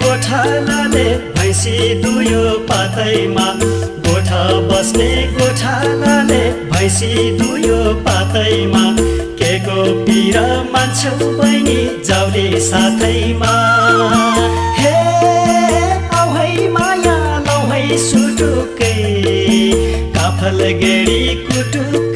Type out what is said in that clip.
गोठालाले भैँसी दुयो पातैमा गोठा बस्ने गोठालाले भैँसी दुयो पातैमा के को पिर मान्छौ बहिनी जाउले साथैमा हे आउ है माया लाउ है सुटुकै काफल गेडी कुटुक